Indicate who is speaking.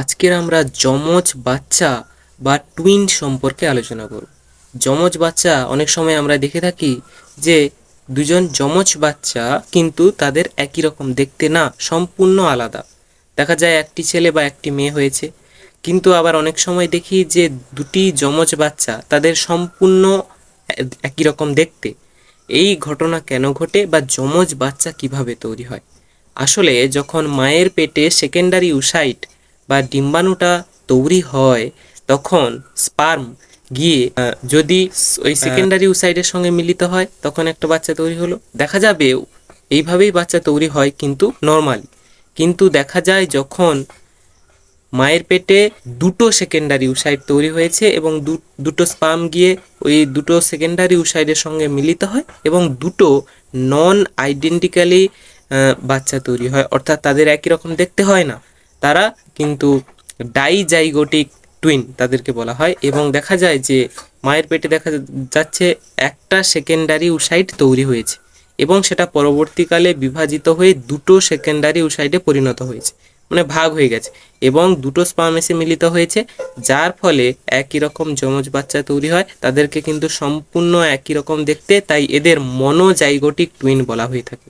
Speaker 1: আজকের আমরা যমজ বাচ্চা বা টুইন সম্পর্কে আলোচনা করব। যমজ বাচ্চা অনেক সময় আমরা দেখে থাকি যে দুজন যমজ বাচ্চা কিন্তু তাদের একই রকম দেখতে না, সম্পূর্ণ আলাদা। দেখা যায় একটি ছেলে বা একটি মেয়ে হয়েছে, কিন্তু আবার অনেক সময় দেখি যে দুটি যমজ বাচ্চা তাদের সম্পূর্ণ একই রকম দেখতে। এই ঘটনা কেন ঘটে বা যমজ বাচ্চা কিভাবে তৈরি হয়? আসলে যখন মায়ের পেটে সেকেন্ডারি উসাইট বা ডিম্বাণুটা তৈরি হয়, তখন স্পার্ম গিয়ে যদি ওই সেকেন্ডারি উসাইটের সঙ্গে মিলিত হয়, তখন একটা বাচ্চা তৈরি হলো। দেখা যাবে এইভাবেই বাচ্চা তৈরি হয় কিন্তু নর্মালি। কিন্তু দেখা যায় যখন মায়ের পেটে দুটো সেকেন্ডারি উসাইট তৈরি হয়েছে এবং দুটো স্পার্ম গিয়ে ওই দুটো সেকেন্ডারি উসাইটের সঙ্গে মিলিত হয় এবং দুটো নন আইডেন্টিক্যালি বাচ্চা তৈরি হয়, অর্থাৎ তাদের একই রকম দেখতে হয় না, তারা কিন্তু ডাইজাইগোটিক টুইন তাদেরকে বলা হয়। এবং দেখা যায় যে মায়ের পেটে দেখা যাচ্ছে একটা সেকেন্ডারি উসাইট তৈরি হয়েছে এবং সেটা পরবর্তীকালে বিভাজিত হয়ে দুটো সেকেন্ডারি উসাইটে পরিণত হয়েছে, মানে ভাগ হয়ে গেছে, এবং দুটো স্পার্ম এসে মিলিত হয়েছে, যার ফলে একই রকম যমজ বাচ্চা তৈরি হয়। তাদেরকে কিন্তু সম্পূর্ণ একই রকম দেখতে, তাই এদের মনোজাইগোটিক টুইন বলা হয়ে থাকে।